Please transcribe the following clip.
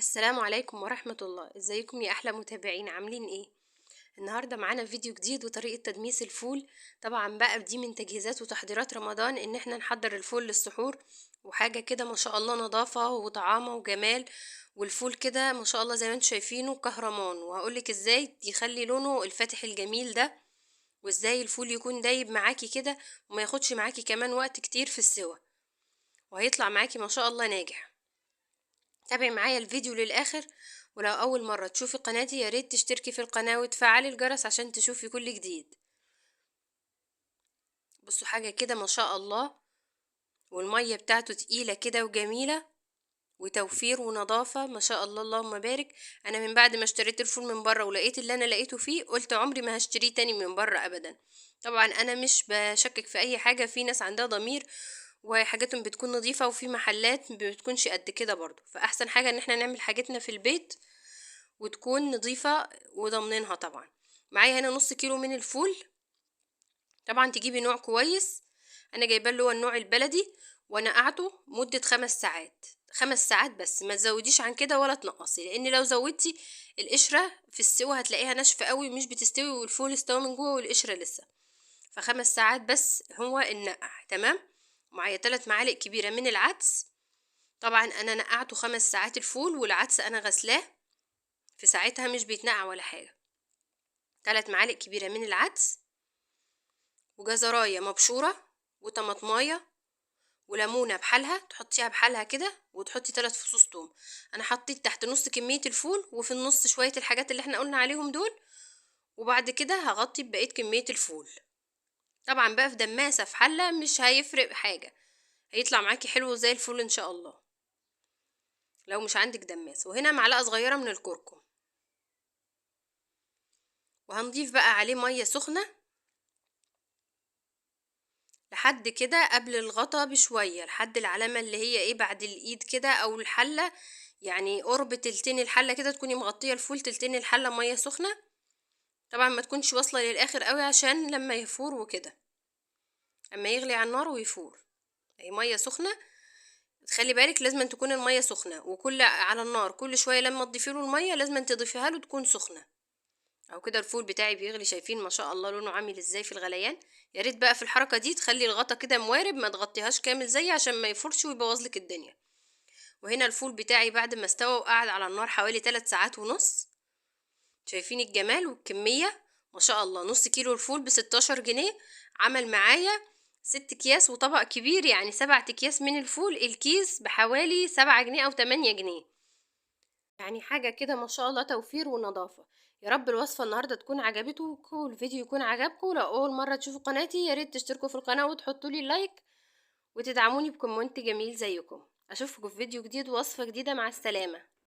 السلام عليكم ورحمة الله. ازيكم يا احلى متابعين؟ عاملين ايه؟ النهارده معانا فيديو جديد وطريقة تدميس الفول. طبعا بقى دي من تجهيزات وتحضيرات رمضان ان احنا نحضر الفول للسحور، وحاجة كده ما شاء الله نظافة وطعامة وجمال. والفول كده ما شاء الله زي ما انتم شايفينه كهرمان، وهقولك ازاي يخلي لونه الفاتح الجميل ده، وازاي الفول يكون دايب معاكي كده وما ياخدش معاكي كمان وقت كتير في السوا، وهيطلع معاكي ما شاء الله ناجح. تابعي معايا الفيديو للآخر. ولو أول مرة تشوفي قناتي ياريت تشتركي في القناة وتفعلي الجرس عشان تشوفي كل جديد. بصوا حاجة كده ما شاء الله، والمية بتاعته تقيلة كده وجميلة، وتوفير ونظافة ما شاء الله اللهم بارك. أنا من بعد ما اشتريت الفول من بره ولقيت اللي أنا لقيته فيه قلت عمري ما هشتريه تاني من بره أبدا. طبعا أنا مش بشكك في أي حاجة، في ناس عندها ضمير وحاجاتهم بتكون نظيفة، وفي محلات بتكونش قد كده برضو، فأحسن حاجة إن احنا نعمل حاجتنا في البيت وتكون نظيفة وضامنينها. طبعا معايا هنا نص كيلو من الفول. طبعا تجيبي نوع كويس، انا جايبه اللي هو النوع البلدي، ونقعته مدة 5 ساعات. 5 ساعات بس، ما تزوديش عن كده ولا تنقصي، لان لو زودتي القشرة في السوا هتلاقيها ناشفة قوي مش بتستوي، والفول استوى من جوه والقشرة لسه. ف5 ساعات بس هو النقع. تمام. معايا 3 معالق كبيرة من العدس. طبعا انا نقعته 5 ساعات الفول، والعدس انا غسلاه في ساعتها مش بيتنقع ولا حاجة. 3 معالق كبيرة من العدس، وجزراية مبشورة، وطماطماية، وليمونة بحالها تحطيها بحالها كده، وتحطي 3 فصوص توم. انا حطيت تحت نص كمية الفول، وفي النص شوية الحاجات اللي احنا قلنا عليهم دول، وبعد كده هغطي بقية كمية الفول. طبعا بقى في دماسة في حلة مش هيفرق حاجة، هيطلع معاكي حلو زي الفول ان شاء الله لو مش عندك دماسة. وهنا معلقة صغيرة من الكركم، وهنضيف بقى عليه مية سخنة لحد كده قبل الغطا بشوية، لحد العلامة اللي هي ايه بعد الايد كده او الحلة، يعني قرب تلتين الحلة كده تكوني مغطية الفول تلتين الحلة مية سخنة. طبعا ما تكونش واصلة للاخر قوي عشان لما يفور وكده، اما يغلي على النار ويفور. اهي مية سخنة. تخلي بالك لازم تكون المية سخنة، وكل على النار كل شوية لما تضيفي له المية لازم تضيفيها له تكون سخنة. او كده الفول بتاعي بيغلي، شايفين ما شاء الله لونه عامل ازاي في الغليان. يا ريت بقى في الحركه دي تخلي الغطا كده موارب، ما تغطيهاش كامل زي عشان ما يفرش ويبوظ لك الدنيا. وهنا الفول بتاعي بعد ما استوى وقعد على النار حوالي 3 ساعات ونص. شايفين الجمال والكميه ما شاء الله. نص كيلو الفول ب16 جنيه، عمل معايا 6 اكياس وطبق كبير، يعني 7 اكياس من الفول، الكيس بحوالي 7 جنيه او 8 جنيه. يعني حاجة كده ما شاء الله توفير ونظافة. يا رب الوصفة النهاردة تكون عجبتكم والفيديو يكون عجبكم. لو أول مرة تشوفوا قناتي ياريت تشتركوا في القناة وتحطوا لي لايك وتدعموني بكومنت جميل زيكم. أشوفكم في فيديو جديد ووصفة جديدة. مع السلامة.